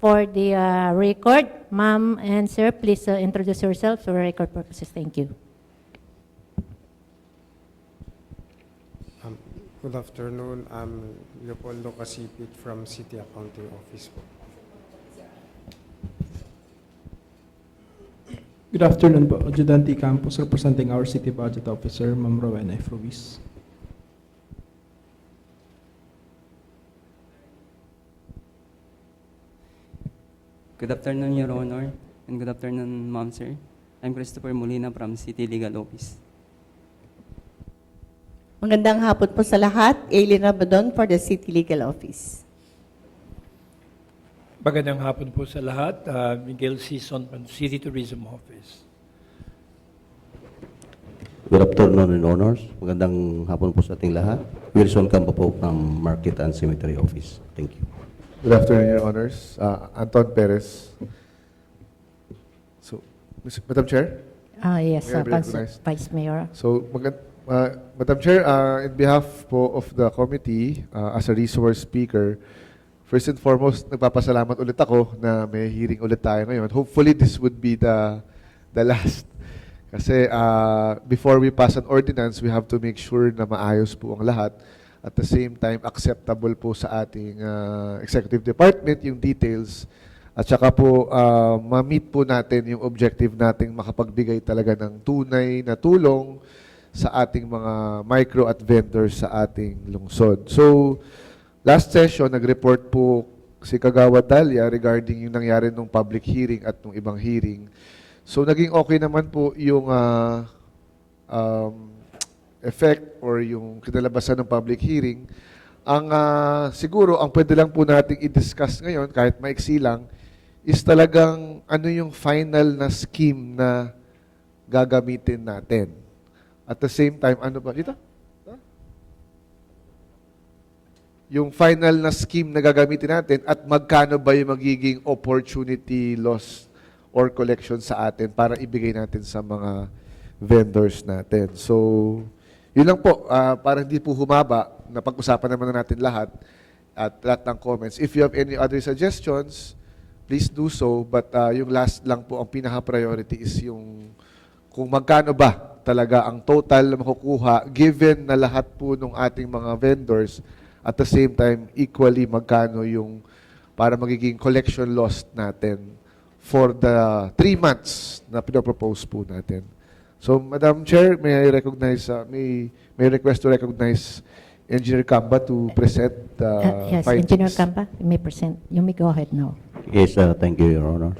for the record. Ma'am and sir, please introduce yourself for record purposes. Thank you. Good afternoon. I'm Leopoldo Casipit from City Accounting Office po. Good afternoon po. Adjutant Campos representing our City Budget Officer, Ma'am Rowena F. Ruiz. Good afternoon, Your Honor, and good afternoon, Ma'am, Sir. I'm Christopher Molina from City Legal Office. Magandang hapon po sa lahat. Aileen Rabadon for the City Legal Office. Magandang hapon po sa lahat. Miguel Sison from City Tourism Office. Good afternoon and honors. Magandang hapon po sa ating lahat. Wilson Campo po from Market and Cemetery Office. Thank you. Good afternoon, Your Honors. Anton Perez. So, Madam Chair? Yes, May I be recognized? Vice Mayor. So, Madam Chair, in behalf po of the committee, as a resource speaker, first and foremost, nagpapasalamat ulit ako na may hearing ulit tayo ngayon. Hopefully, this would be the last. Kasi before we pass an ordinance, we have to make sure na maayos po ang lahat. At the same time, acceptable po sa ating executive department yung details. At saka po, ma-meet po natin yung objective nating makapagbigay talaga ng tunay na tulong sa ating mga micro at vendors sa ating lungsod. So, last session, nag-report po si Kagawad Dalia regarding yung nangyari nung public hearing at nung ibang hearing. So, naging okay naman po yung effect or yung kinalabasan ng public hearing. Ang siguro, ang pwede lang po nating i-discuss ngayon, kahit maiksi lang, is talagang ano yung final na scheme na gagamitin natin. At the same time, ano ba? Dito? Yung final na scheme na gagamitin natin at magkano ba yung magiging opportunity loss or collection sa atin para ibigay natin sa mga vendors natin. So, yun lang po, para hindi po humaba, napag-usapan naman na natin lahat at lahat ng comments. If you have any other suggestions, please do so. But yung last lang po, ang pinaka-priority is yung kung magkano ba talaga ang total na makukuha given na lahat po ng ating mga vendors at the same time, equally magkano yung para magiging collection loss natin for the 3 months na pinapropose po natin. So, Madam Chair, may I recognize, may request to recognize Engineer Camba to present Yes, findings. Engineer Campa, you may present. You may go ahead now. Yes, thank you, Your Honor.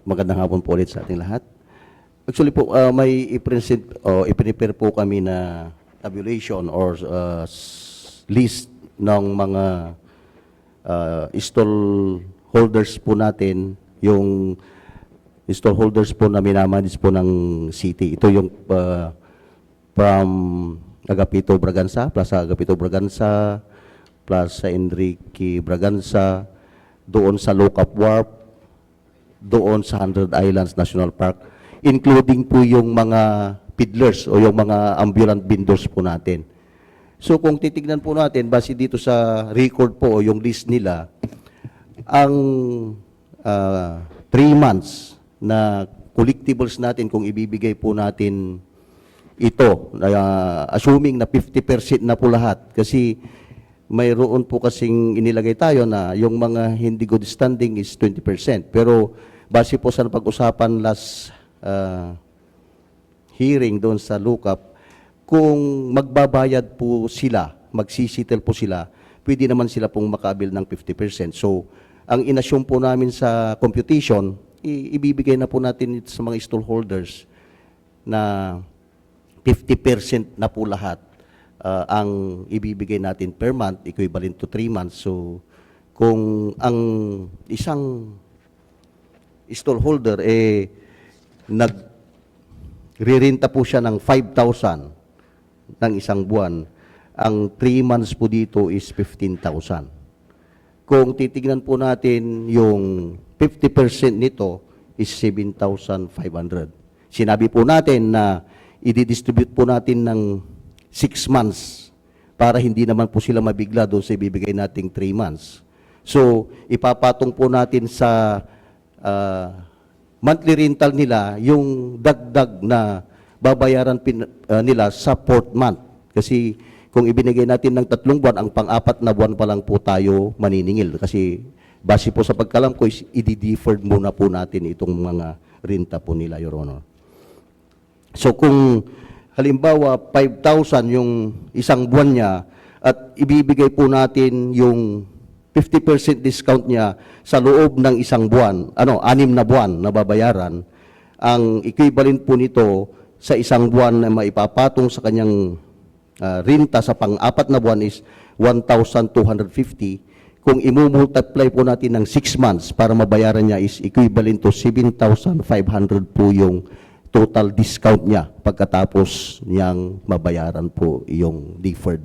Magandang hapon po ulit sa ating lahat. Actually po, may i-present o i-prepare po kami na tabulation or list ng mga stall holders po natin, yung stallholders po na minamanage po ng city. Ito yung from Agapito Braganza, Plaza Agapito Braganza, Plaza Enrique Braganza, doon sa Lockup Wharf, doon sa 100 Islands National Park, including po yung mga peddlers o yung mga ambulant vendors po natin. So kung titignan po natin, base dito sa record po o yung list nila, ang 3 months na collectibles natin kung ibibigay po natin ito, assuming na 50% na po lahat. Kasi mayroon po kasing inilagay tayo na yung mga hindi good standing is 20%. Pero base po sa pag-usapan last hearing doon sa lookup, kung magbabayad po sila, magsisitel po sila, pwede naman sila pong makabil ng 50%. So, ang inassume po namin sa computation, ibibigay na po natin sa mga stallholders na 50% na po lahat ang ibibigay natin per month, equivalent to 3 months. So, kung ang isang stallholder nag-rerenta po siya ng 5,000 ng isang buwan, ang 3 months po dito is 15,000. Kung titignan po natin yung 50% nito is 7,500. Sinabi po natin na i-distribute po natin ng 6 months para hindi naman po sila mabigla doon sa ibibigay nating 3 months. So, ipapatong po natin sa monthly rental nila yung dagdag na babayaran nila sa 4th month. Kasi kung ibinigay natin ng 3 buwan, ang pang-4 na buwan pa lang po tayo maniningil. Kasi base po sa pagkalam ko, i-deferred muna po natin itong mga renta po nila, Your Honor. So kung halimbawa 5,000 yung isang buwan niya at ibibigay po natin yung 50% discount niya sa loob ng isang buwan, 6 na buwan na babayaran, ang equivalent po nito sa isang buwan na maipapatong sa kanyang renta sa pang-4 na buwan is 1,250. Kung imumultiply po natin ng 6 months para mabayaran niya is equivalent to 7,500 po yung total discount niya pagkatapos niyang mabayaran po yung deferred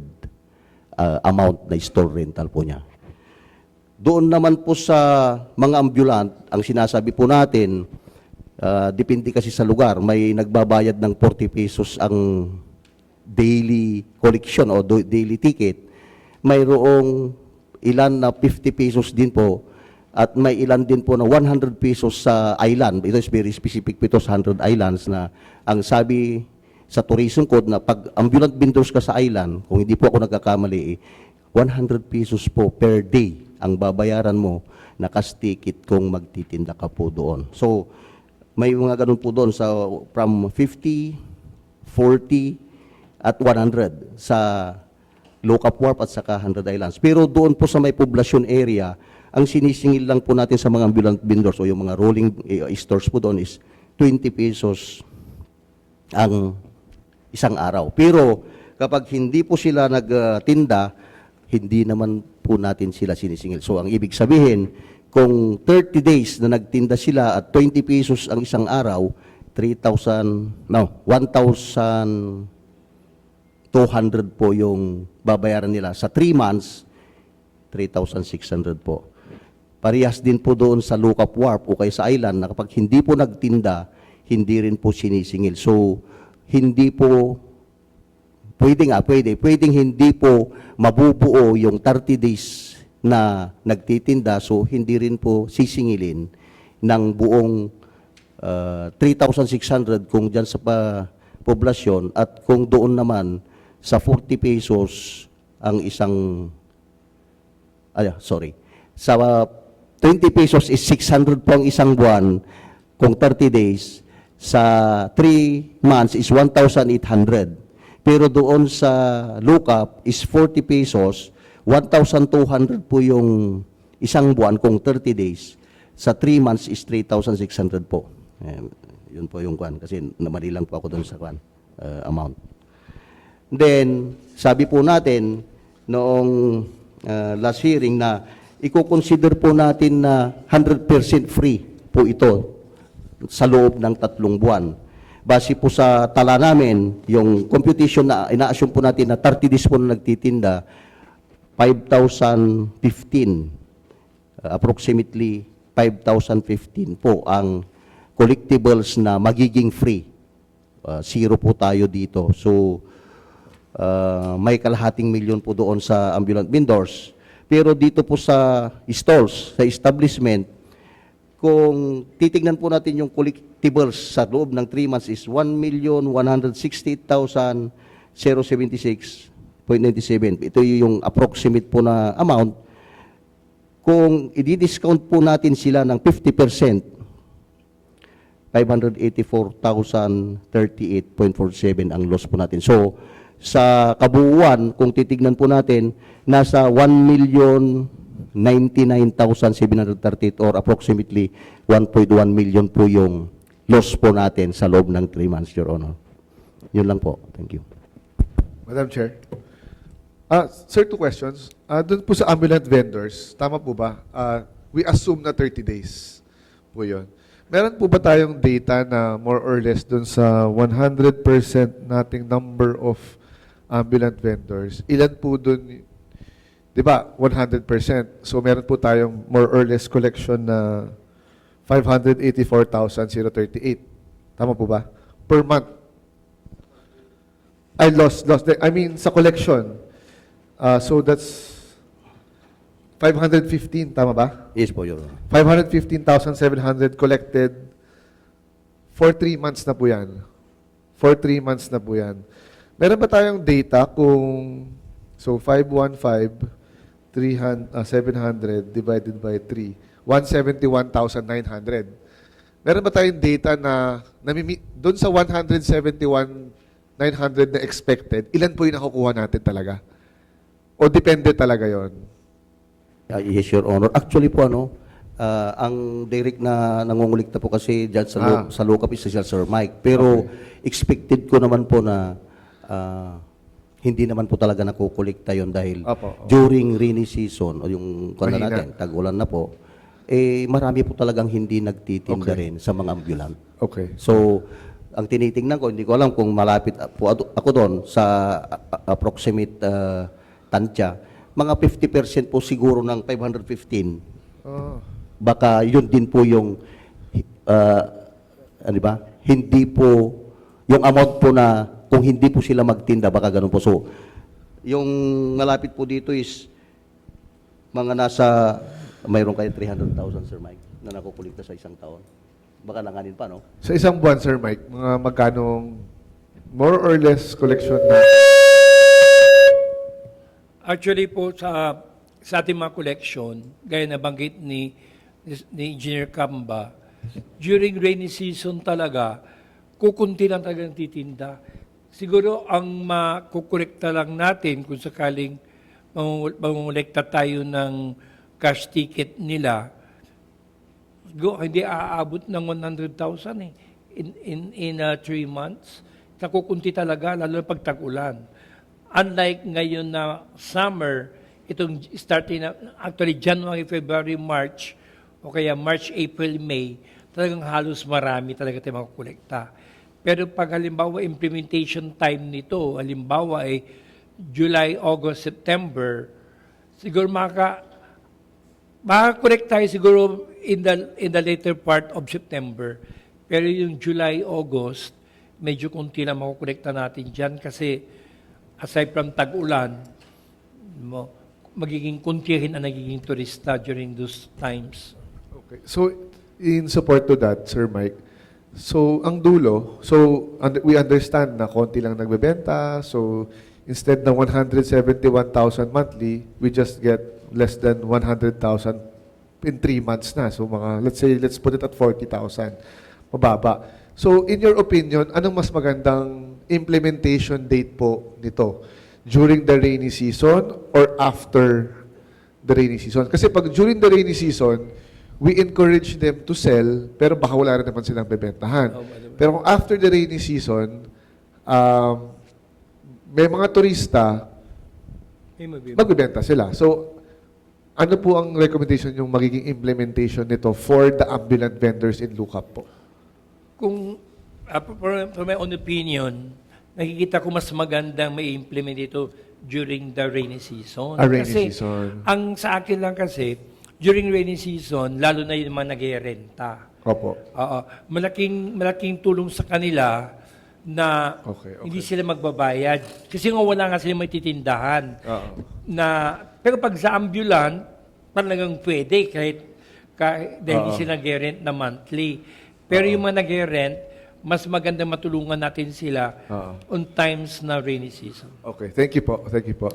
amount na store rental po niya. Doon naman po sa mga ambulant, ang sinasabi po natin, depende kasi sa lugar, may nagbabayad ng 40 pesos ang daily collection o daily ticket. Mayroong ilan na 50 pesos din po at may ilan din po na 100 pesos sa island. Ito is very specific po ito sa 100 islands na ang sabi sa tourism code na pag ambulant vendors ka sa island, kung hindi po ako nagkakamali, 100 pesos po per day ang babayaran mo na cash ticket kung magtitinda ka po doon. So, may mga ganun po doon sa from 50, 40, at 100 sa Low-Cap Wharf at saka 100 Islands. Pero doon po sa may poblasyon area, ang sinisingil lang po natin sa mga ambulant vendors o yung mga rolling stores po doon is 20 pesos ang isang araw. Pero kapag hindi po sila nagtinda, hindi naman po natin sila sinisingil. So ang ibig sabihin, kung 30 days na nagtinda sila at 20 pesos ang isang araw, 1,200 po yung babayaran nila. Sa 3 months, 3,600 po. Parehas din po doon sa Low-Cap Wharf o kaya sa island na kapag hindi po nagtinda, hindi rin po sinisingil. So, hindi po, pwedeng hindi po mabubuo yung 30 days na nagtitinda, so hindi rin po sisingilin ng buong 3,600 kung dyan sa poblasyon at kung doon naman sa 40 pesos ang isang, sa 20 pesos is 600 po ang isang buwan kung 30 days, sa 3 months is 1,800. Pero doon sa Low-Cap is 40 pesos, 1,200 po yung isang buwan kung 30 days. Sa 3 months is 3,600 po. Yun po yung kwan kasi namali lang po ako doon sa kwan amount. Then, sabi po natin noong last hearing na i-consider po natin na 100% free po ito sa loob ng 3 buwan. Base po sa tala namin, yung computation na ina-assume po natin na 30 days po na nagtitinda, 5,015, approximately 5,015 po ang collectibles na magiging free. Zero po tayo dito. So, may kalahating milyon po doon sa ambulant vendors. Pero dito po sa stalls, sa establishment, kung titignan po natin yung collectibles sa loob ng 3 months is 1,168,076.97. Ito yung approximate po na amount. Kung i-discount po natin sila ng 50%, 584,038.47 ang loss po natin. So, sa kabuuan, kung titignan po natin, nasa 1,099,738 or approximately 1.1 million po yung loss po natin sa loob ng 3 months, Your Honor. Yun lang po. Thank you. Madam Chair. Sir, 2 questions. Doon po sa ambulant vendors, tama po ba? We assume na 30 days po yun. Meron po ba tayong data na more or less doon sa 100% nating number of ambulant vendors? Ilan po doon, di ba, 100%. So meron po tayong more or less collection na 584,038. Tama po ba? Per month. I mean, sa collection. So that's 515, tama ba? Yes po, Your Honor. 515,700 collected for 3 months na po yan. For 3 months na po yan. Meron ba tayong data kung, so 700 divided by 3, 171,900. Meron ba tayong data na doon sa 171,900 na expected, ilan po yung nakukuha natin talaga? O depende talaga yon? Yes, Your Honor. Actually po, ang direct na nangungulikta po kasi dyan sa lookup is si Sir Mike. Pero expected ko naman po na hindi naman po talaga nakukulikta yon dahil during rainy season o yung kung Mahina. natin, tag-ulan na po, marami po talagang hindi nagtitinda rin sa mga ambulant. Okay. So, ang tinitingnan ko, hindi ko alam kung malapit po ako doon sa approximate tansya, mga 50% po siguro ng 515. Baka yun din po yung, ano ba, hindi po, yung amount po na, kung hindi po sila magtinda, baka ganun po. So, yung malapit po dito is, mga nasa, mayroon kayo 300,000, Sir Mike, na nakukulikta sa isang taon. Baka langanin pa, no? Sa isang buwan, Sir Mike, mga magkanong more or less collection na? Actually po sa ating mga collection, gaya na banggit ni Engineer Camba, during rainy season talaga, kukunti lang talaga ng titinda. Siguro ang makukolekta lang natin kung sakaling mangungulekta tayo ng cash ticket nila, hindi aabot ng 100,000 in 3 months. Nakukunti talaga, lalo na pag tag-ulan. Unlike ngayon na summer, itong starting na, actually January, February, March, o kaya March, April, May, talagang halos marami talaga tayo makukolekta. Pero pag halimbawa implementation time nito, halimbawa ay July, August, September, siguro makakorek tayo siguro in the later part of September. Pero yung July, August, medyo kunti lang makukolekta natin dyan kasi aside from tag-ulan, magiging kunti rin ang nagiging turista during those times. Okay. So, in support to that, Sir Mike, so ang dulo, we understand na konti lang nagbebenta, so instead ng 171,000 monthly, we just get less than 100,000 in 3 months na. So mga, let's put it at 40,000. Mababa. So in your opinion, anong mas magandang implementation date po nito? During the rainy season or after the rainy season? Kasi pag during the rainy season, we encourage them to sell, pero baka wala rin naman silang bebentahan. Pero kung after the rainy season, may mga turista, magbebenta sila. So, ano po ang recommendation yung magiging implementation nito for the ambulant vendors in Lookup po? Kung, for my own opinion, nakikita ko mas magandang may implement ito during the rainy season. Rainy kasi, season. Ang sa akin lang kasi, during rainy season, lalo na yung mga nag-renta. Opo. Malaking tulong sa kanila na Okay. hindi sila magbabayad. Kasi nga wala nga silang may titindahan. Pero pag sa ambulant, talagang pwede kahit dahil hindi sila nag-rent na monthly. Pero yung mga nag-rent, mas maganda matulungan natin sila on times na rainy season. Okay, thank you po. Thank you po.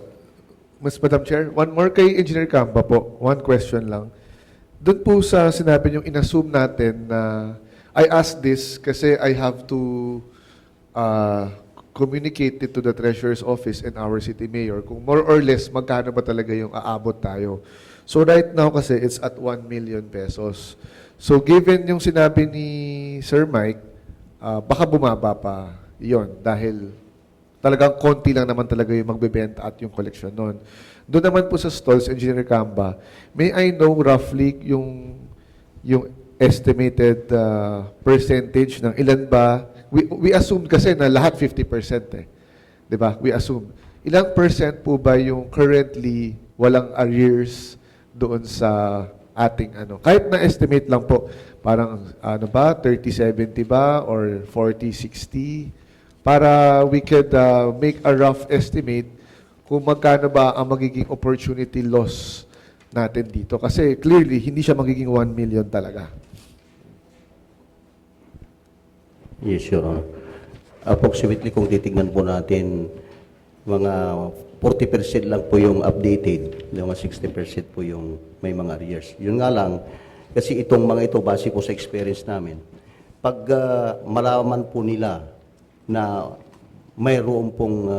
Madam Chair, one more kay Engineer Camba po. One question lang. Doon po sa sinabi niyong inassume natin na I ask this kasi I have to communicate it to the Treasurer's Office and our City Mayor kung more or less magkano ba talaga yung aabot tayo. So right now kasi it's at 1 million pesos. So given yung sinabi ni Sir Mike, baka bumaba pa yon dahil talagang konti lang naman talaga yung magbebenta at yung collection nun. Doon naman po sa stalls, Engineer Camba, may I know roughly yung estimated percentage ng ilan ba? We assume kasi na lahat 50% eh. 'Di ba? We assume. Ilang percent po ba yung currently walang arrears doon sa ating kahit na estimate lang po, parang 30-70 ba or 40-60 para we could make a rough estimate kung magkano ba ang magiging opportunity loss natin dito. Kasi clearly, hindi siya magiging 1 million talaga. Yes, Your Honor. Approximately, kung titignan po natin, mga 40% lang po yung updated, mga 60% po yung may mga arrears. Yun nga lang, kasi itong mga ito, base po sa experience namin, pag malaman po nila na mayroon pong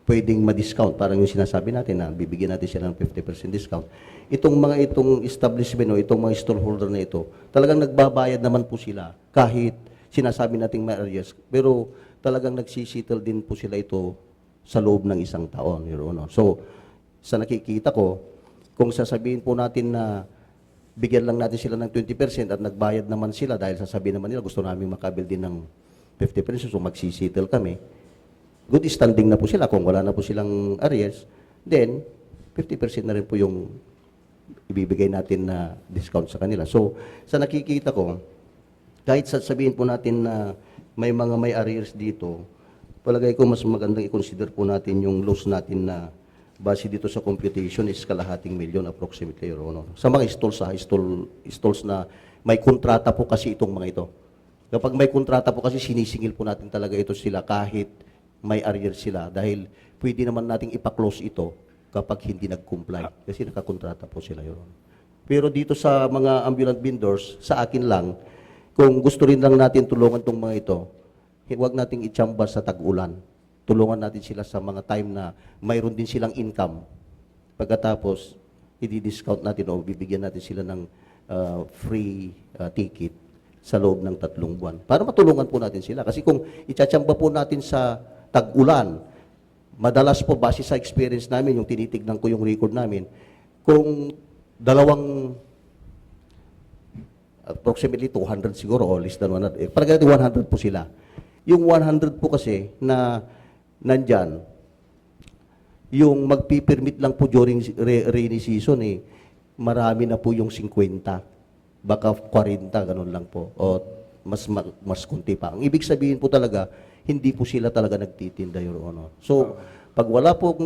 pwedeng ma-discount, parang yung sinasabi natin na bibigyan natin sila ng 50% discount, itong establishment o itong mga stallholder na ito, talagang nagbabayad naman po sila kahit sinasabi nating may arrears, pero talagang nagsisettle din po sila ito sa loob ng isang taon, Your Honor. So, sa nakikita ko, kung sasabihin po natin na bigyan lang natin sila ng 20% at nagbayad naman sila dahil sasabihin naman nila gusto namin makabil din ng 50%, so magsisettle kami, good standing na po sila. Kung wala na po silang arrears, then 50% na rin po yung ibibigay natin na discount sa kanila. So, sa nakikita ko, kahit sasabihin po natin na may mga may arrears dito, palagay ko mas magandang i-consider po natin yung loss natin na base dito sa computation is kalahating milyon approximately, Your Honor. Sa mga stalls na may kontrata po kasi itong mga ito. Kapag may kontrata po kasi sinisingil po natin talaga ito sila kahit may arrears sila dahil pwede naman nating ipa-close ito kapag hindi nag-comply kasi nakakontrata po sila, Your Honor. Pero dito sa mga ambulant vendors, sa akin lang, kung gusto rin lang natin tulungan itong mga ito, huwag nating itsamba sa tag-ulan. Tulungan natin sila sa mga time na mayroon din silang income. Pagkatapos, i-discount natin o bibigyan natin sila ng free ticket sa loob ng 3 buwan. Para matulungan po natin sila. Kasi kung itsachamba po natin sa tag-ulan, madalas po base sa experience namin, yung tinitignan ko yung record namin, kung dalawang approximately 200 siguro o less than 100. Parang 100 po sila. Yung 100 po kasi na nandyan, yung magpipirmit lang po during rainy season marami na po yung 50. Baka 40, ganun lang po. O mas kunti pa. Ang ibig sabihin po talaga, hindi po sila talaga nagtitinda, Your Honor. So, pag wala pong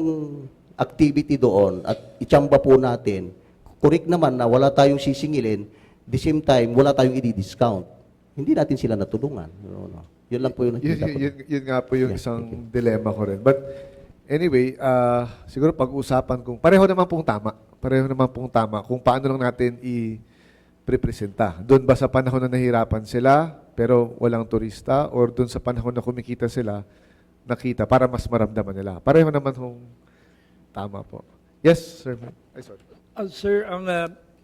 activity doon at itsamba po natin, correct naman na wala tayong sisingilin, the same time, wala tayong i-discount. Hindi natin sila natulungan, Your Honor. Yun lang po yung nakita ko. Yun nga po yung Yeah, isang dilemma ko rin. But anyway, siguro pag-usapan kung pareho naman pong tama. Pareho naman pong tama kung paano lang natin i-presenta. Doon ba sa panahon na nahirapan sila pero walang turista or doon sa panahon na kumikita sila, nakita para mas maramdaman nila. Pareho naman pong tama po. Yes, sir. Ay, sorry. Sir,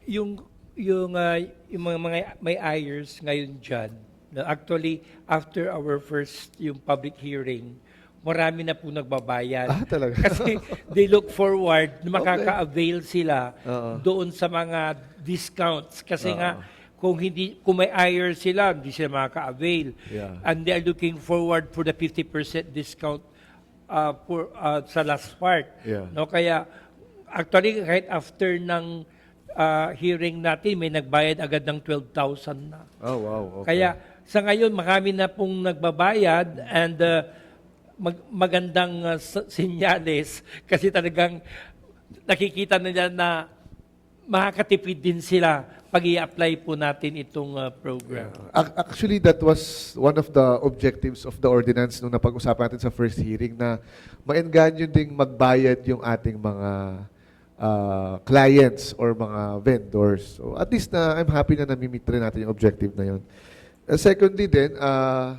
yung mga may ayers ngayon dyan, na actually, after our first yung public hearing, marami na po nagbabayad. Talaga? Kasi they look forward na makaka-avail sila Oo. doon sa mga discounts. Kasi nga, kung may ayers sila, hindi sila makaka-avail. Yeah. And they are looking forward for the 50% discount sa last part. Yeah. No, kaya, actually, right after ng hearing natin, may nagbayad agad ng 12,000 na. Oh, wow. Okay. Kaya sa ngayon, marami na pong nagbabayad and magandang senyales kasi talagang nakikita nila na makakatipid din sila pag i-apply po natin itong program. Actually, that was one of the objectives of the ordinance nung napag-usapan natin sa first hearing na maengganyo ding magbayad yung ating mga clients or mga vendors. So at least na I'm happy na namimit rin natin yung objective na yun. Secondly din,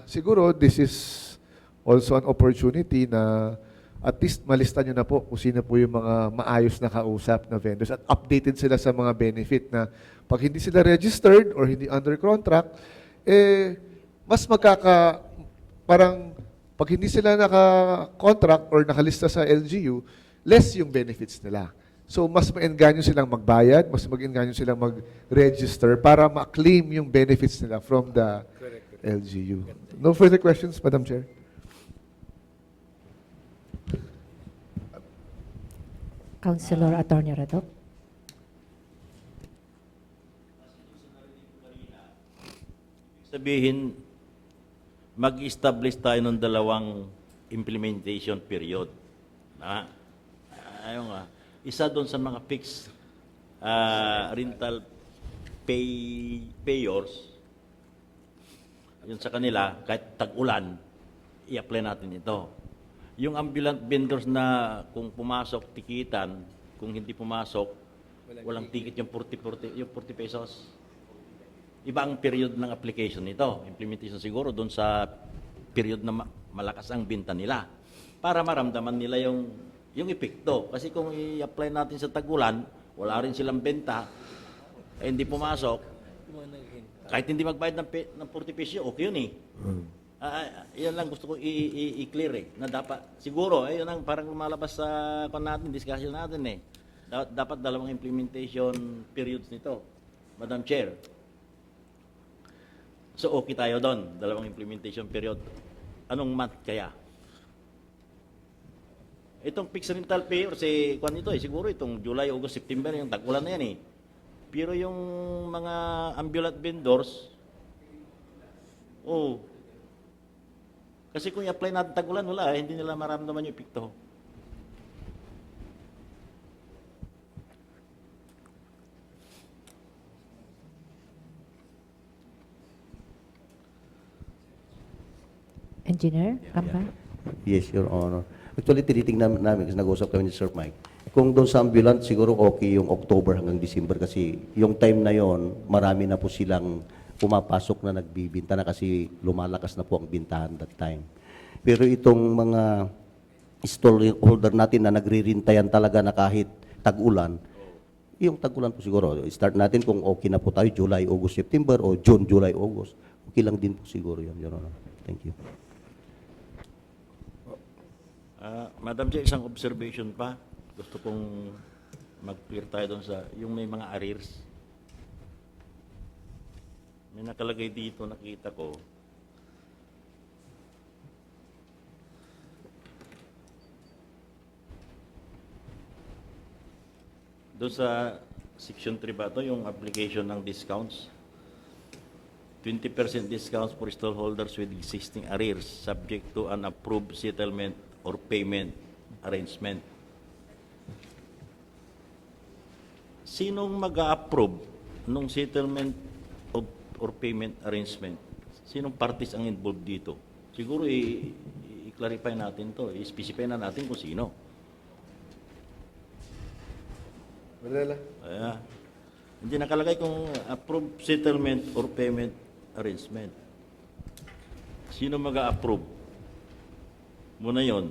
siguro this is also an opportunity na at least malista nyo na po kung sino po yung mga maayos na kausap na vendors at updated sila sa mga benefit na pag hindi sila registered or hindi under contract, mas parang pag hindi sila naka-contract or nakalista sa LGU, less yung benefits nila. So, mas maengganyo silang magbayad, mas maengganyo silang mag-register para ma-claim yung benefits nila from the LGU. No further questions, Madam Chair? Councilor Attorney Radok. Sabihin, mag-establish tayo ng 2 implementation period. Ayun nga. Isa doon sa mga fixed rental payors, yun sa kanila, kahit tag-ulan, i-apply natin ito. Yung ambulant vendors na kung pumasok, tikitan, kung hindi pumasok, walang ticket yung 40 pesos. Iba ang period ng application nito. Implementation siguro doon sa period na malakas ang binta nila para maramdaman nila yung epekto. Kasi kung i-apply natin sa tag-ulan, wala rin silang benta, hindi pumasok, kahit hindi magbayad ng 40 pesos, okay yun eh. Yan lang gusto ko i-clear eh, na dapat, siguro, yun ang parang lumalabas sa discussion natin eh. Dapat dalawang implementation periods nito, Madam Chair. So okay tayo doon, dalawang implementation period. Anong month kaya? Itong fixed rental pay or kwan ito siguro itong July, August, September, yung tag-ulan na yan eh. Pero yung mga ambulant vendors, kasi kung i-apply natin tag-ulan, wala, hindi nila maramdaman yung epekto. Engineer Camba? Yes, Your Honor. Actually, tinitingnan namin kasi nag-usap kami ni Sir Mike. Kung doon sa ambulant, siguro okay yung October hanggang December kasi yung time na yon marami na po silang pumapasok na nagbibinta na kasi lumalakas na po ang bintahan that time. Pero itong mga stall holder natin na nagririntayan talaga na kahit tag-ulan, yung tag-ulan po siguro, start natin kung okay na po tayo, July, August, September, o June, July, August. Okay lang din po siguro yun, Your Honor. Thank you. Madam Chair, isang observation pa. Gusto kong mag-clear tayo doon sa yung may mga arrears. May nakalagay dito, nakita ko. Doon sa Section 3 ba ito, yung application ng discounts? 20% discounts for stallholders with existing arrears subject to an approved settlement or payment arrangement. Sinong mag-a-approve ng settlement or payment arrangement? Sinong parties ang involved dito? Siguro i-clarify natin to, i-specify na natin kung sino. Wala. Hindi nakalagay kung approved settlement or payment arrangement. Sino mag-a-approve? Muna yon.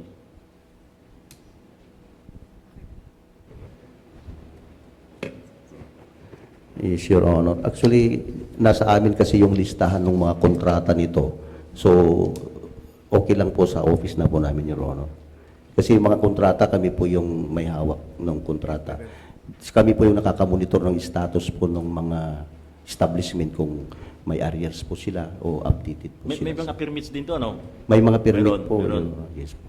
Yes, Your Honor. Actually, nasa amin kasi yung listahan ng mga kontrata nito. So, okay lang po sa office na po namin, Your Honor. Kasi yung mga kontrata, kami po yung may hawak ng kontrata. Kami po yung nakakamonitor ng status po ng mga establishment kung may arrears po sila o updated po May sila. mga permits din to, ano? May mga permit Meron, po. meron. Your Honor. Yes po.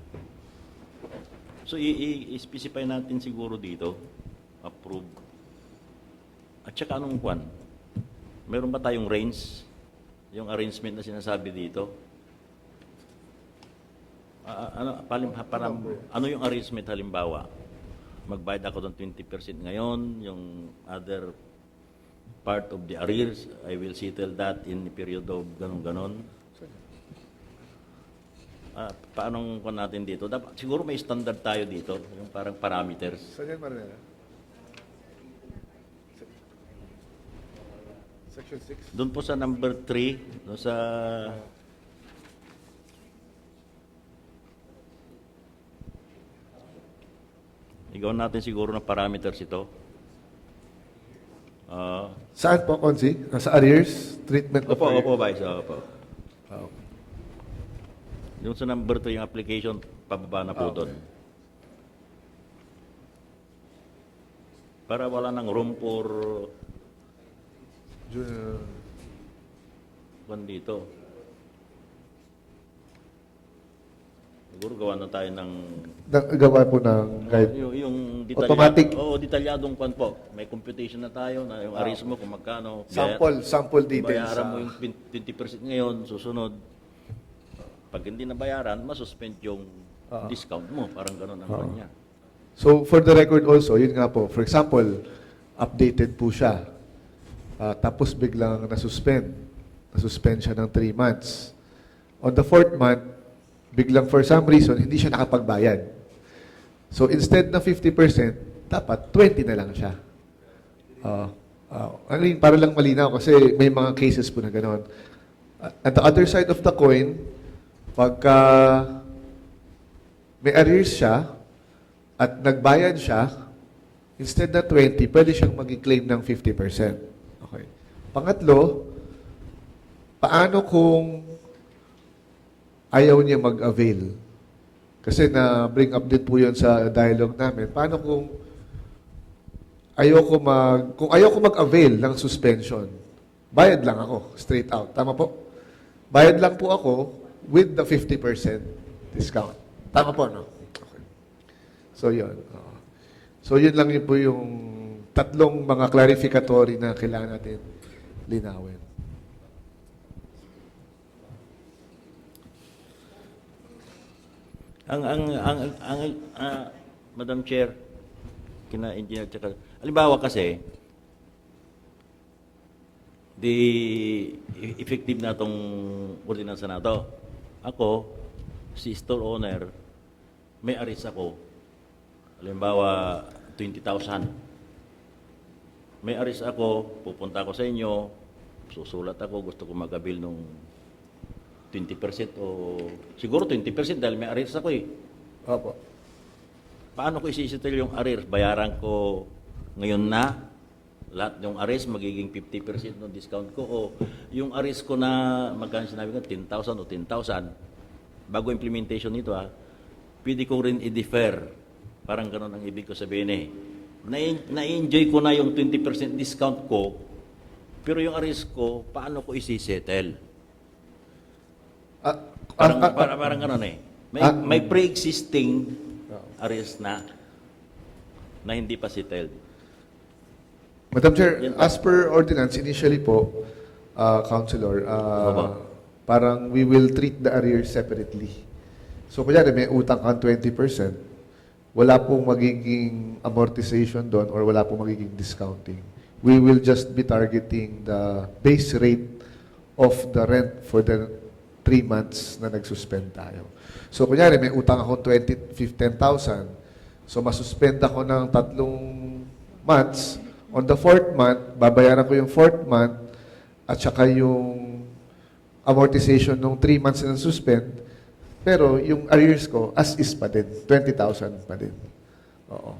So, i-specify natin siguro dito, approve. At saka anong kwan? Meron ba tayong range? Yung arrangement na sinasabi dito? Ano yung arrangement halimbawa? Magbayad ako ng 20% ngayon, yung other part of the arrears, I will settle that in the period of ganon-ganon. Paano kung natin dito? Dapat, siguro may standard tayo dito, yung parang parameters. Saan yan, Marinela? Section 6? Doon po sa number 3, doon sa... Igaw natin siguro ng parameters ito. Saan po, Konsi? Sa arrears? Treatment of Opo, arrears? opo, Vice. Opo. Yung sa number 2, yung application, pababa na po doon. Para wala nang room for one dito. Siguro gawa na tayo ng... Gawa po ng guide. Yung Automatic. detalyadong kwan po. May computation na tayo na yung arrears mo kung magkano. Sample details. Bayaran mo yung 20% ngayon, susunod. Pag hindi nabayaran, masuspend yung discount mo. Parang gano'n ang kanya. So, for the record also, yun nga po, for example, updated po siya. Tapos biglang nasuspend. Nasuspend siya ng 3 months. On the 4th month, biglang for some reason, hindi siya nakapagbayad. So instead na 50%, dapat 20 na lang siya. I mean, para lang malinaw kasi may mga cases po na gano'n. At the other side of the coin, pagka may arrears siya at nagbayad siya, instead na 20, pwede siyang mag-claim ng 50%. Okay. Pangatlo, paano kung ayaw niya mag-avail? Kasi na-bring up din po yun sa dialogue namin. Paano kung kung ayoko mag-avail ng suspension, bayad lang ako, straight out. Tama po? Bayad lang po ako with the 50% discount. Tama po, no? Okay. So, yun. So, yun lang yun po yung tatlong mga clarificatory na kailangan natin linawin. Madam Chair, kina Engineer tsaka, halimbawa kasi, effective na itong ordinansa na ito. Ako, si store owner, may aris ako. Halimbawa, 20,000. May aris ako, pupunta ako sa inyo, susulat ako, gusto ko mag-avail nung 20% o siguro 20% dahil may arrears ako eh. Opo. Paano ko isisettle yung arrears? Bayaran ko ngayon na lahat yung arrears magiging 50% ng discount ko o yung arrears ko na magkano sinabi ko 10,000 o 10,000 bago implementation nito pwede ko rin i-defer. Parang ganun ang ibig ko sabihin eh. Na-enjoy ko na yung 20% discount ko pero yung arrears ko paano ko isisettle? Parang gano'n eh. May pre-existing arrest na hindi pa settled. Madam Chair, as per ordinance, initially po, Councilor, parang we will treat the arrears separately. So, kunyari, may utang kang 20%, wala pong magiging amortization doon or wala pong magiging discounting. We will just be targeting the base rate of the rent for the 3 months na nag-suspend tayo. So, kunyari, may utang akong 10,000. So, masuspend ako ng 3 months. On the 4th month, babayaran ko yung 4th month at saka yung amortization ng 3 months na suspend. Pero, yung arrears ko, as is pa din. 20,000 pa din. Oo.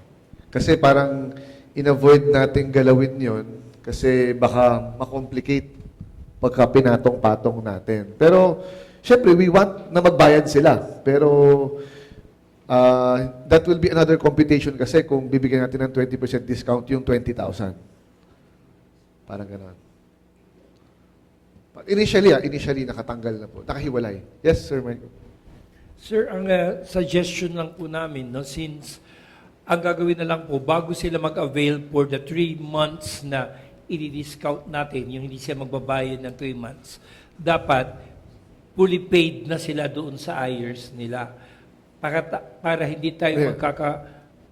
Kasi parang in-avoid natin galawin yon kasi baka makomplicate pagka pinatong-patong natin. Pero, syempre, we want na magbayad sila. Pero, that will be another computation kasi kung bibigyan natin ng 20% discount yung 20,000. Parang gano'n. Initially, nakatanggal na po. Nakahiwalay. Yes, Sir Michael. Sir, ang suggestion lang po namin, no, since ang gagawin na lang po, bago sila mag-avail for the 3 months na i-discount natin, yung hindi sila magbabayad ng 3 months, dapat fully paid na sila doon sa hires nila para hindi tayo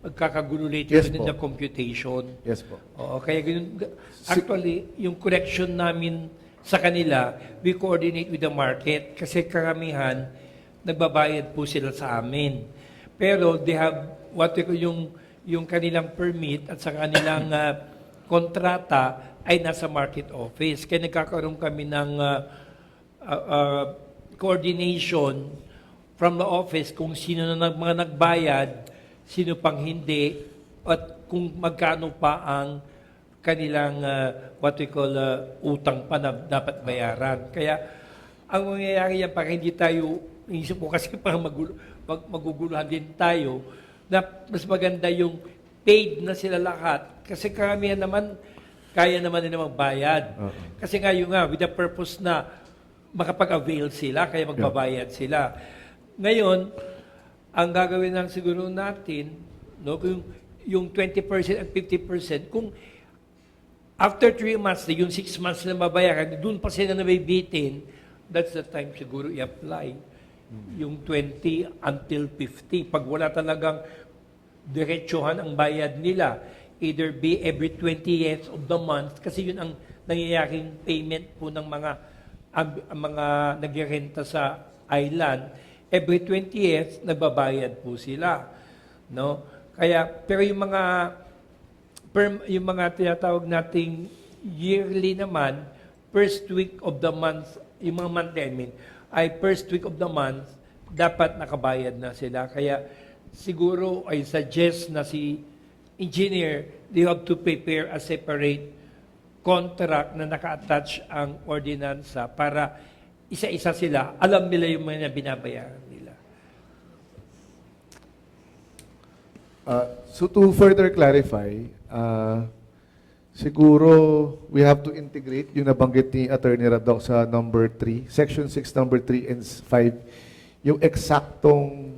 magkakagulo later in the computation. Yes po. Oo, kaya ganun. Actually, yung correction namin sa kanila, we coordinate with the market kasi karamihan, nagbabayad po sila sa amin. Pero they have yung kanilang permit at sa kanilang kontrata ay nasa market office. Kaya nagkakaroon kami ng coordination from the office kung sino na mga nagbayad, sino pang hindi, at kung magkano pa ang kanilang utang pa na dapat bayaran. Kaya ang mangyayari yan para hindi tayo, inisip ko kasi parang maguguluhan din tayo, na mas maganda yung paid na sila lahat. Kasi karamihan naman, kaya naman nila magbayad. Kasi with the purpose na makapag-avail sila, kaya magbabayad sila. Ngayon, ang gagawin lang siguro natin, no, yung 20% at 50%, kung after 3 months, yung 6 months na mabayaran, doon pa sila nabibitin, that's the time siguro i-apply. Yung 20 until 50. Pag wala talagang diretsuhan ang bayad nila, either be every 20th of the month kasi yun ang nangyayaring payment po ng ang mga nagrerenta sa island. Every 20th nagbabayad po sila, no? Kaya pero yung mga tinatawag nating yearly naman, first week of the month, yung mga month ay first week of the month dapat nakabayad na sila. Kaya siguro I suggest na si engineer, they have to prepare a separate contract na naka-attach ang ordinansa para isa-isa sila, alam nila yung mga binabayaran nila. So to further clarify, siguro we have to integrate yung nabanggit ni Attorney Radok sa number 3, Section 6, number 3 and 5, yung eksaktong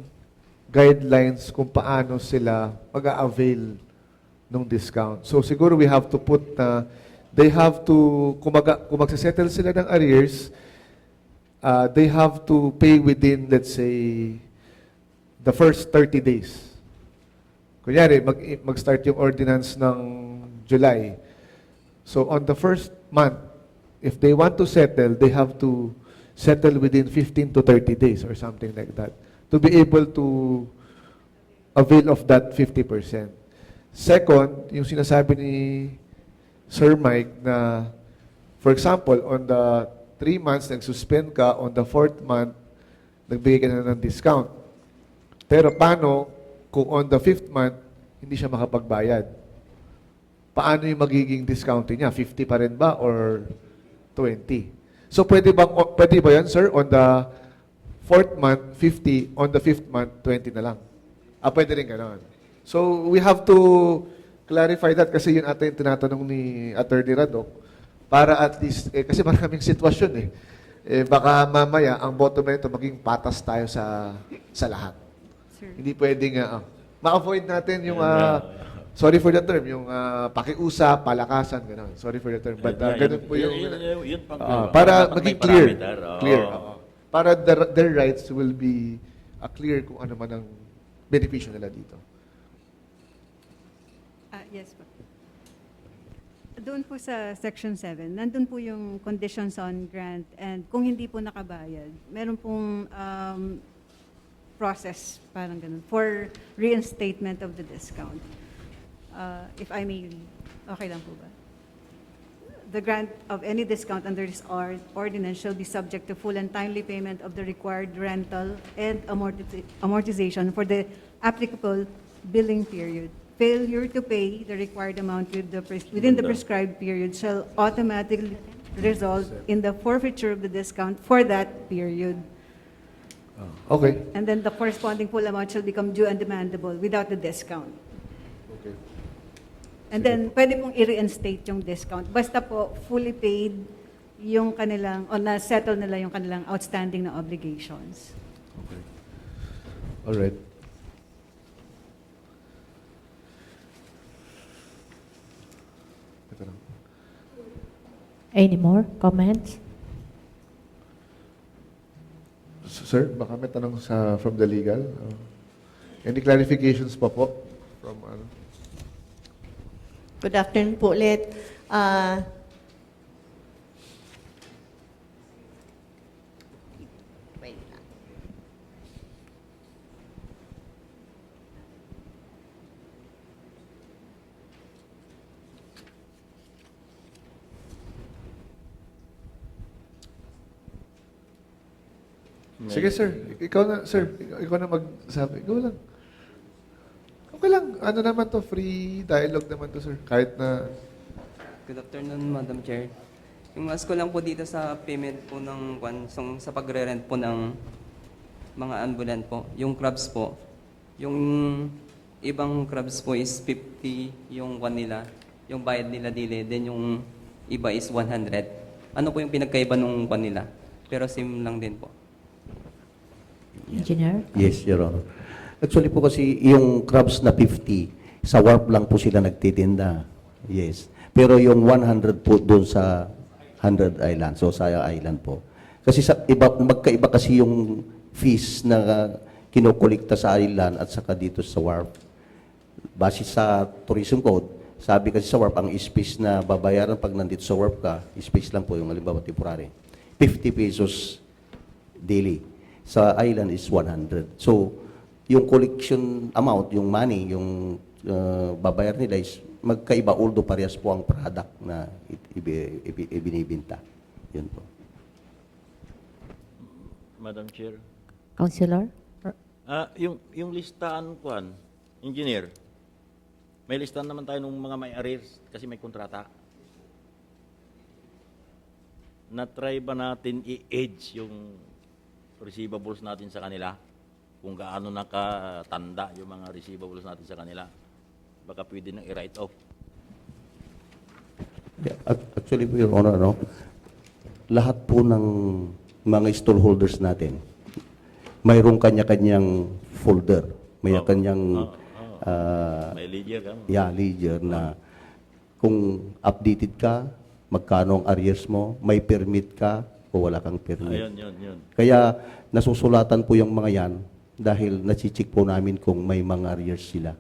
guidelines kung paano sila mag-a-avail ng discount. So siguro we have to put na they have to, kung magsasettle sila ng arrears, they have to pay within, let's say, the first 30 days. Kunyari, mag-start yung ordinance ng July. So on the first month, if they want to settle, they have to settle within 15 to 30 days or something like that to be able to avail of that 50%. Second, yung sinasabi ni Sir Mike na, for example, on the 3 months, nag-suspend ka, on the 4th month, nagbigay ka na ng discount. Pero paano kung on the 5th month, hindi siya makapagbayad? Paano yung magiging discount niya? 50 pa rin ba or 20? So pwede ba yan, sir? On the 4th month, 50. On the 5th month, 20 na lang. Pwede rin ganon. So we have to clarify that kasi yun ata yung tinatanong ni Attorney Radok para at least, kasi maraming sitwasyon baka mamaya ang bottom line ito maging patas tayo sa lahat. Sir. Hindi pwedeng, ma-avoid natin yung, sorry for the term, yung pakiusap, palakasan, gano'n. Sorry for the term. But ganun po yung, yun para may maging clear. parameter, Clear. Para their rights will be clear kung ano man ang benepisyo nila dito. Yes po. Doon po sa Section 7, nandun po yung conditions on grant and kung hindi po nakabayad, meron pong process, parang ganun, for reinstatement of the discount. If I may, okay lang po ba? The grant of any discount under this ordinance shall be subject to full and timely payment of the required rental and amortization for the applicable billing period. Failure to pay the required amount within the prescribed period shall automatically result in the forfeiture of the discount for that period. Okay. And then the corresponding full amount shall become due and demandable without the discount. Okay. And then, pwede pong i-reinstate yung discount. Basta po, fully paid yung kanilang, o na-settle nila yung kanilang outstanding na obligations. Okay. All right. Ito lang. Any more comments? Sir, baka may tanong from the legal. Any clarifications pa po? From ano? Good afternoon po ulit. Wait lang. Sige, sir. Ikaw na, sir. Ikaw na magsabi. Ikaw lang. Okay lang. Ano naman to? Free dialogue naman to, sir. Kahit na... Good afternoon, Madam Chair. Yung ask ko lang po dito sa payment po ng sa pagre-rent po ng mga ambulant po. Yung crabs po. Yung ibang crabs po is 50 yung nila. Yung bayad nila dili. Then yung iba is 100. Ano po yung pinagkaiba nung nila? Pero same lang din po. Engineer? Yes, Your Honor. Actually po kasi yung crabs na 50, sa warp lang po sila nagtitinda. Yes. Pero yung 100 po doon sa 100 Island, so Saya Island po. Kasi sa magkaiba kasi yung fees na kinukulikta sa island at saka dito sa warp. Base sa tourism code, Sabi kasi sa WARP, ang space na babayaran pag nandito sa WARP ka, space lang po yung halimbawa temporary. 50 pesos daily. Sa island is 100. So, yung collection amount, yung money, yung babayar nila is magkaiba, although parehas po ang product na ibinibinta. Yun po. Madam Chair. Councilor? Yung listahan kuan, engineer. May listahan naman tayo ng mga may arrears kasi may kontrata. Na-try ba natin i-age yung receivables natin sa kanila? Kung gaano nakatanda yung mga receivables natin sa kanila? Baka pwede nang i-write off. Yeah, actually po, Your Honor, lahat po ng mga stallholders natin, mayroong kanya-kanyang folder, may kanyang May ledger ka? ledger na kung updated ka, magkano ang arrears mo, may permit ka o wala kang permit. Yun. Kaya nasusulatan po yung mga yan dahil nachichik po namin kung may mga arrears sila.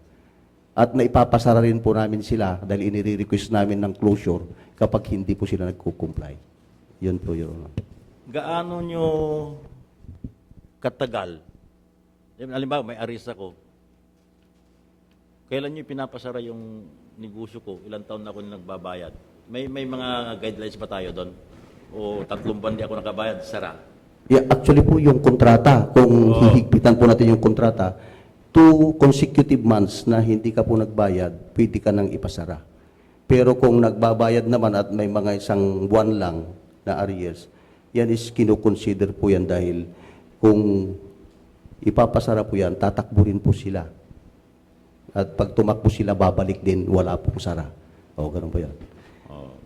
At naipapasara rin po namin sila dahil inire-request namin ng closure kapag hindi po sila nagko-comply. Yun po, Your Honor. Gaano nyo katagal? Halimbawa, may arrears ako. Kailan nyo pinapasara yung negosyo ko? Ilang taon na ako nagbabayad? May mga guidelines ba tayo doon? O 3 buwan di ako nakabayad, sara? Yeah, actually po yung kontrata, kung hihigpitan po natin yung kontrata, 2 consecutive months na hindi ka po nagbayad, pwede ka nang ipasara. Pero kung nagbabayad naman at may mga isang buwan lang na arrears, yan is kinukonsider po yan dahil kung ipapasara po yan, tatakbo rin po sila. At pag tumakbo sila, babalik din, wala pong sara. O, ganun po yan.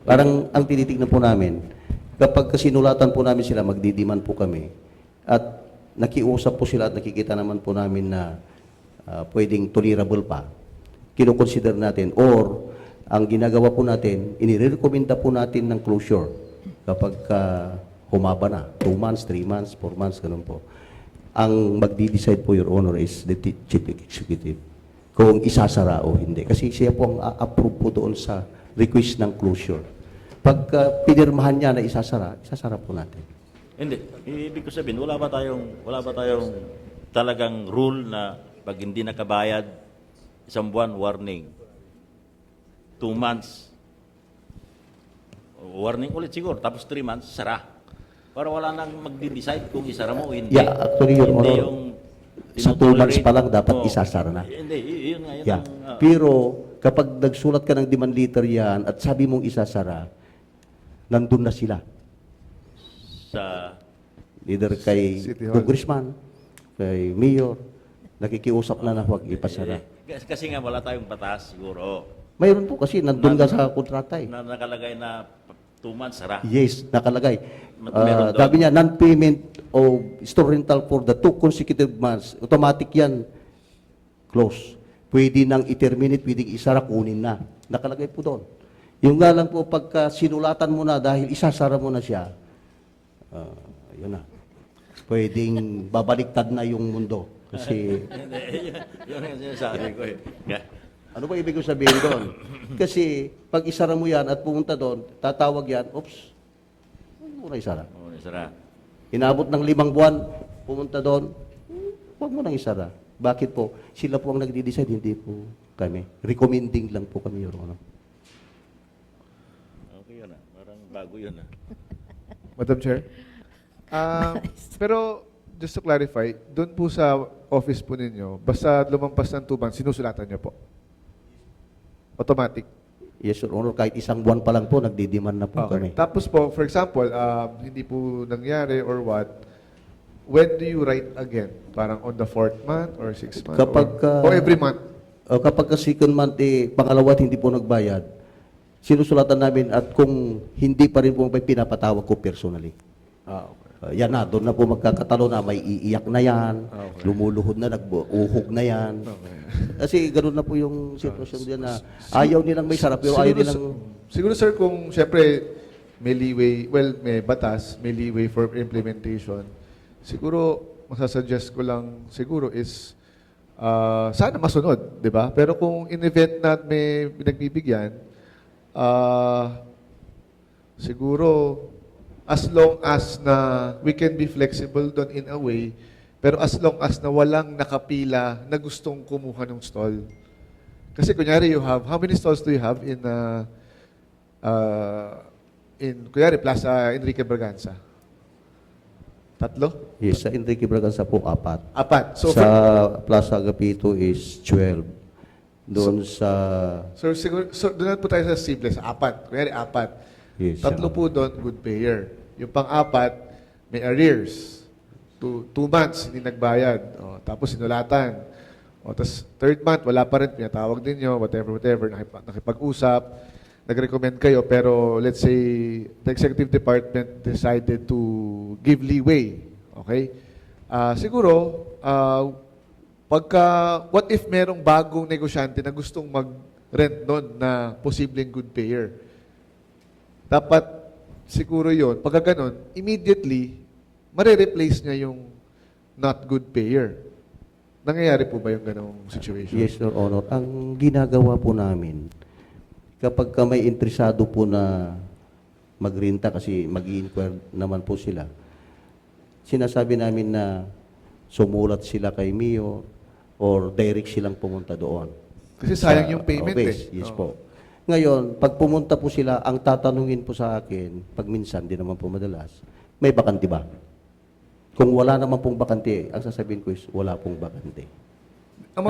Parang ang tinitignan po namin, kapag sinulatan po namin sila, magdidiman po kami, at nakiusap po sila at nakikita naman po namin na pwedeng tolerable pa, kinukonsider natin, or ang ginagawa po natin, inirekomenda po natin ng closure kapag humaba na, 2 months, 3 months, 4 months, ganun po. Ang magdi-decide po, Your Honor, is the Chief Executive kung isasara o hindi. Kasi siya po ang approve po doon sa request ng closure. Pag pinirmahan niya na isasara po natin. Hindi. Ibig ko sabihin, wala ba tayong talagang rule na pag hindi nakabayad, 1 buwan, warning. 2 months, warning ulit siguro. Tapos 3 months, sara. Para wala nang magdi-decide kung isara mo o hindi. Yeah, actually, Your Hindi Honor, yung sa 2 months pa lang dapat Oo. isasara na. Hindi, yun nga. Yun Yeah. ang, Pero kapag nagsulat ka ng demand letter yan at sabi mong isasara, nandun na sila. sa Either kay City Hall. congressman, kay mayor, nakikiusap na huwag ipasara. kasi nga wala tayong batas siguro Mayroon po kasi nandun ka sa kontrata eh. na nakalagay na 2 months, sara. Yes, nakalagay. Meron doon. Sabi niya, non-payment of store rental for the 2 consecutive months, automatic yan, close. Pwede nang i-terminate, pwedeng isara, kunin na. Nakalagay po doon. Yung nga lang po, pagka sinulatan mo na dahil isasara mo na siya, yun na. Pwedeng babaliktad na yung mundo. Kasi, Yun ang sinasabi ko eh. ano ba ibig ko sabihin doon? Kasi, pag isara mo yan at pumunta doon, tatawag yan, oops, huwag mo na isara. Oo, sara. Inabot ng 5 buwan, pumunta doon, huwag mo nang isara. Bakit po? Sila po ang nagdi-decide, hindi po kami. Recommending lang po kami, Your Honor. Okay yun ah. Parang bago yun ah. Madam Chair? Pero, just to clarify, doon po sa office po ninyo, basta lumampas ng 2 months, sinusulatan nyo po? Automatic? Yes, Your Honor. Kahit 1 buwan pa lang po, nagdidiman na po kami. Tapos po, for example, hindi po nangyari or what, when do you write again? Parang on the 4th month or 6th month? Kapag, or every month? Kapag ka 2nd month, pangalawa at hindi po nagbayad, sinusulatan namin at kung hindi pa rin po pinapatawag ko personally. Okay. Yan na, doon na po magkakatalo na may iiyak na yan, lumuluhod na, uhog na yan. Kasi ganoon na po yung sitwasyon diyan na ayaw nilang may sarap pero ayaw nilang... Siguro sir, kung siyempre may leeway, well, may batas, may leeway for implementation, siguro masasuggest ko lang siguro is sana masunod, di ba? Pero kung in event na may pinagbibigyan, siguro as long as na we can be flexible doon in a way, pero as long as na walang nakapila na gustong kumuha ng stall. Kasi kunyari you have, how many stalls do you have in kunyari Plaza Enrique Braganza? 3? Yes, sa Enrique Braganza po, 4. 4. So, Sa Plaza Agapito is 12. Doon sa... siguro, doon po tayo sa simple, sa 4. Kunyari 4. Yes, 3 po doon, good payer. Yung pang-4, may arrears. 2 months, hindi nagbayad. O, tapos sinulatan. O, tapos 3rd month, wala pa rin, pinatawag din nyo, whatever, nakipag-usap, nag-recommend kayo, pero let's say, the executive department decided to give leeway. Okay? Siguro, what if merong bagong negosyante na gustong mag-rent nun na posibleng good payer? Dapat, siguro yon pagka ganun, immediately, mare-replace niya yung not good payer. Nangyayari po ba yung ganong situation? Yes, Your Honor. Ang ginagawa po namin, kapag ka may interesado po na magrenta kasi mag-i-inquire naman po sila, sinasabi namin na sumulat sila kay Mio or direct silang pumunta doon. Kasi sayang yung payment Yes po. Ngayon, pag pumunta po sila, ang tatanungin po sa akin, pag minsan, di naman po madalas, may bakante ba? Kung wala naman pong bakante, ang sasabihin ko is, wala pong bakante. Ang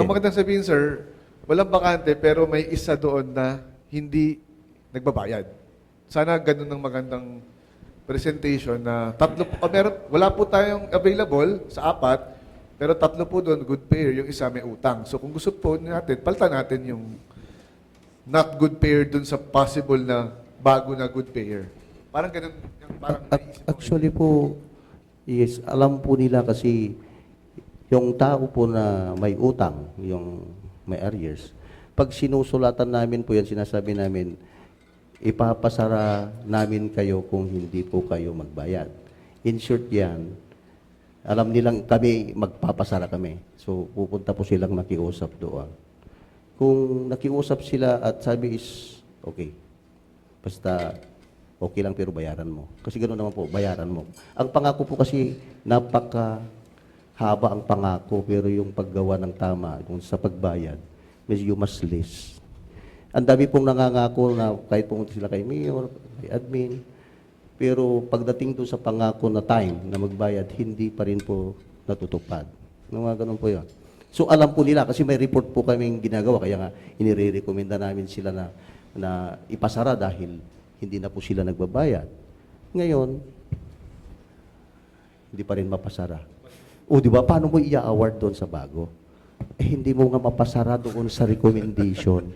magandang sabihin, sir, walang bakante pero may isa doon na hindi nagbabayad. Sana ganun ng magandang presentation na wala po tayong available sa 4, pero 3 po doon, good payer, yung isa may utang. So kung gusto po natin, palitan natin yung not good payer doon sa possible na bago na good payer. Parang ganun. Actually po, yes, alam po nila kasi yung tao po na may utang, yung may arrears, pag sinusulatan namin po yan, sinasabi namin, ipapasara namin kayo kung hindi po kayo magbayad. In short yan, alam nilang kami, magpapasara kami. So, pupunta po silang makiusap doon. Kung nakiusap sila at sabi is, okay, basta okay lang pero bayaran mo. Kasi ganoon naman po, bayaran mo. Ang pangako po kasi, napakahaba ang pangako, pero yung paggawa ng tama, kung sa pagbayad, medyo mas less. Ang dami pong nangangako na kahit pumunta sila kay Mayor, kay Admin, pero pagdating doon sa pangako na time na magbayad, hindi pa rin po natutupad. Mga ganun po yun. So alam po nila, kasi may report po kaming ginagawa, kaya nga inire-recommenda namin sila na ipasara dahil hindi na po sila nagbabayad. Ngayon, hindi pa rin mapasara. O di ba, paano mo i-award doon sa bago? Eh, hindi mo nga mapasara doon sa recommendation.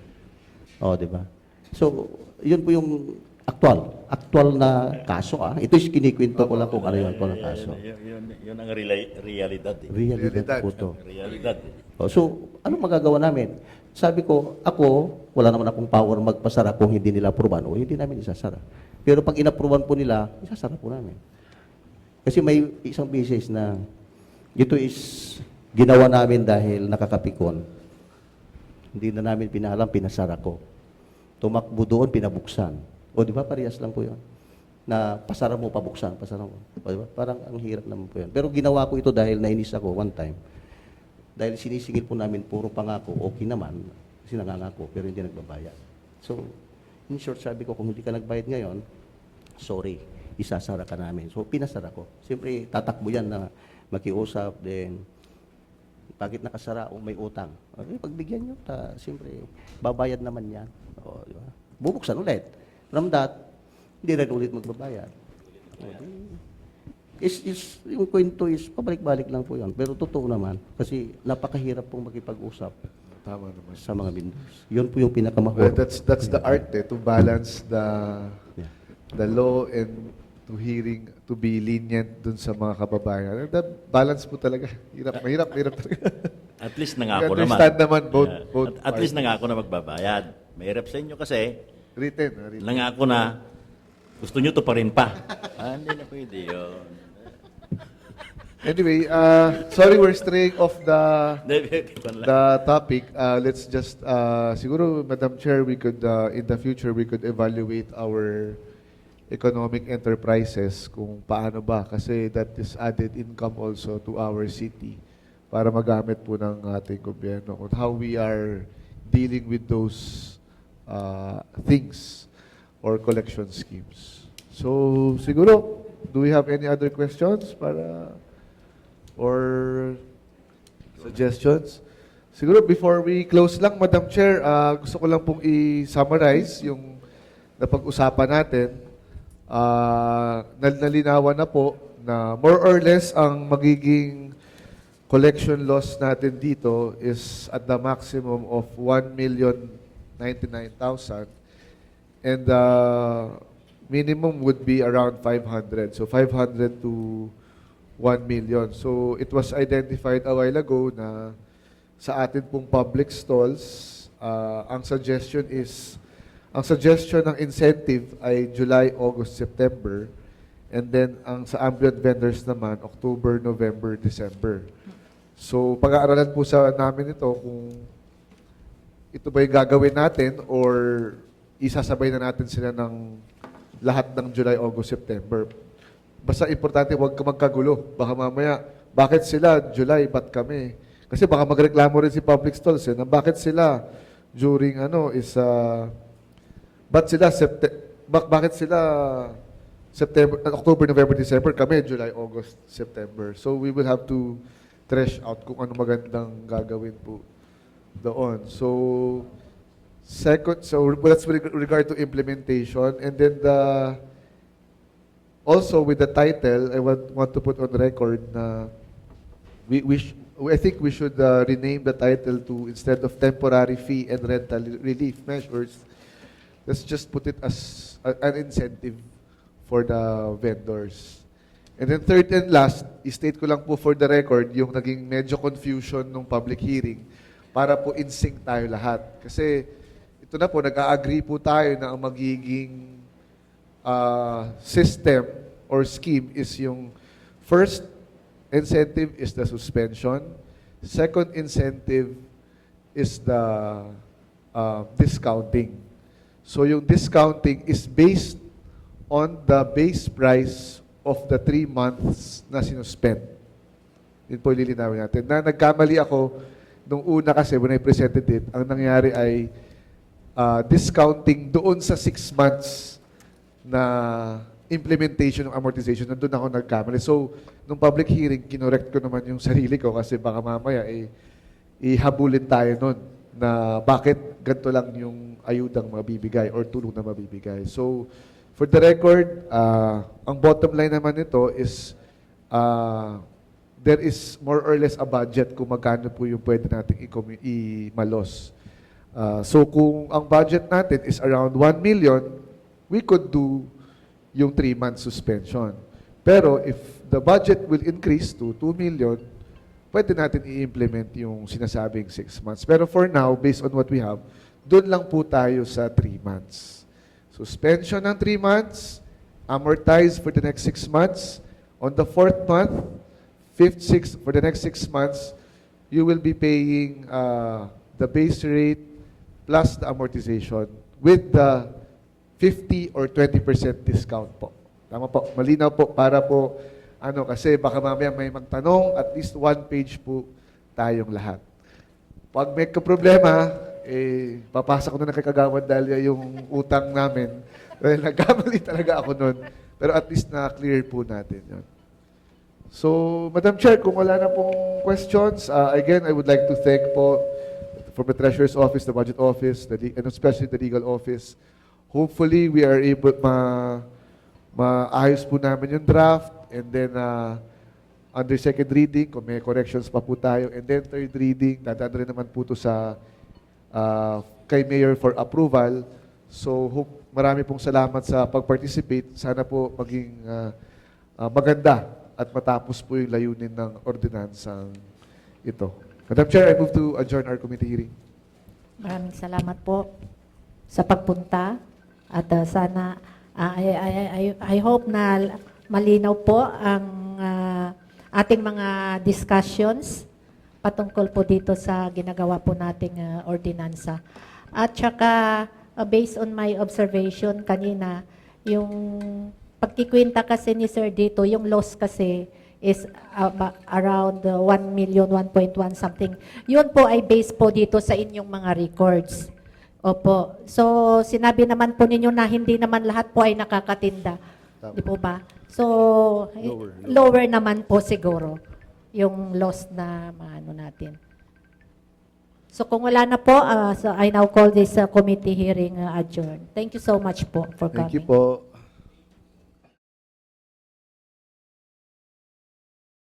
O, di ba? So, yun po yung actual na kaso. Ito is kinikwento ko lang kung ano yun po na kaso. Yun ang realidad. Realidad po to. Realidad. So, anong magagawa namin? Sabi ko, wala naman akong power magpasara kung hindi nila aproban o hindi namin isasara. Pero pag inaproban po nila, isasara po namin. Kasi may isang business na ito is ginawa namin dahil nakakapikon. Hindi na namin pinahalam, pinasara ko. Tumakbo doon, pinabuksan. O di ba, parehas lang po yun. Na pasara mo, pabuksan, pasara mo. O di ba? Parang ang hirap naman po yun. Pero ginawa ko ito dahil nainis ako one time. Dahil sinisingil po namin puro pangako, okay naman, kasi nangangako, pero hindi nagbabayad. So, in short, sabi ko, kung hindi ka nagbayad ngayon, sorry, isasara ka namin. So, pinasara ko. Siyempre, tatakbo yan na makiusap, then, bakit nakasara o may utang? Okay, pagbigyan nyo, siyempre, babayad naman yan. O, di ba? Bubuksan ulit. From that, hindi rin ulit magbabayad. Yung kwento is, pabalik-balik lang po yan. Pero totoo naman, kasi napakahirap pong makipag-usap. Tama naman. Sa mga vendors. Yun po yung pinakamahirap. Well, that's the art to balance the law and to be lenient dun sa mga kababayan. The balance po talaga. Mahirap talaga. At least nangako naman. Understand naman both At least nangako na magbabayad. Mahirap sa inyo kasi, written. nangako na, gusto nyo to pa rin pa. Hindi na pwede yun. Anyway, sorry we're straying off the topic. Let's just, siguro, Madam Chair, we could, in the future, we could evaluate our economic enterprises kung paano ba. Kasi that is added income also to our city para magamit po ng ating gobyerno on how we are dealing with those things or collection schemes. So, siguro, do we have any other questions or suggestions? Siguro before we close lang, Madam Chair, gusto ko lang pong i-summarize yung napag-usapan natin. Nalinawan na po na more or less ang magiging collection loss natin dito is at the maximum of 1,099,000 and the minimum would be around 500. So 500 to 1 million. So it was identified a while ago na sa atin pong public stalls, ang suggestion ng incentive ay July, August, September, and then ang sa ambient vendors naman, October, November, December. So pag-aaralan po namin ito kung ito ba yung gagawin natin or isasabay na natin sila ng lahat ng July, August, September. Basta importante, huwag ka magkagulo. Baka mamaya, bakit sila July, ba't kami? Kasi baka magreklamo rin si public stalls na bakit sila during bakit sila September, October, November, December, kami July, August, September. So we will have to thresh out kung ano magandang gagawin po doon. So that's with regard to implementation. And then also with the title, I want to put on record na I think we should rename the title to, instead of temporary fee and rental relief measures, let's just put it as an incentive for the vendors. And then third and last, state ko lang po for the record yung naging medyo confusion nung public hearing para po in sync tayo lahat. Kasi ito na po, nag-agree po tayo na ang magiging system or scheme is yung first incentive is the suspension, second incentive is the discounting. So yung discounting is based on the base price of the 3 months na sinuspend. Yun po ililinawin natin. Na nagkamali ako nung una kasi when I presented it, ang nangyari ay discounting doon sa 6 months na implementation ng amortization, nandun ako nagkamali. So, nung public hearing, kinorekt ko naman yung sarili ko kasi baka mamaya ihabulin tayo nun na bakit ganito lang yung ayudang mabibigay or tulong na mabibigay. So, for the record, ang bottom line naman nito is there is more or less a budget kung magkano po yung pwede natin i-malos. So kung ang budget natin is around 1 million, we could do yung 3-month suspension. Pero if the budget will increase to 2 million, pwede natin i-implement yung sinasabing 6 months. Pero for now, based on what we have, doon lang po tayo sa 3 months. Suspension ng 3 months, amortize for the next 6 months. On the 4th month, 5th, 6th, for the next 6 months, you will be paying the base rate plus the amortization with the 50 or 20% discount po. Tama po, malinaw po para po, kasi baka mamaya may magtanong, at least 1 page po tayong lahat. Pag may problema, papasa ko na kay Kagawad dahil yung utang namin. Dahil nagkamali talaga ako nun. Pero at least na-clear po natin yun. So, Madam Chair, kung wala na pong questions, again, I would like to thank po from the Treasurer's Office, the Budget Office, and especially the Legal Office. Hopefully, we are able maayos po namin yung draft, and then under second reading, kung may corrections pa po tayo, and then third reading, dadaan rin naman po ito sa kay Mayor for approval. So, marami pong salamat sa pag-participate. Sana po maging maganda at matapos po yung layunin ng ordinansang ito. Madam Chair, I move to adjourn our committee hearing. Maraming salamat po sa pagpunta at sana I hope na malinaw po ang ating mga discussions patungkol po dito sa ginagawa po nating ordinansa. At saka, based on my observation kanina, yung pagkikwenta kasi ni Sir dito, yung loss kasi is around 1 million, 1.1 something. Yun po ay based po dito sa inyong mga records. Opo. So, sinabi naman po ninyo na hindi naman lahat po ay nakakatinda. Di po ba? So, lower naman po siguro yung loss na maano natin. So, kung wala na po, so I now call this committee hearing adjourned. Thank you so much po for coming. Thank you po.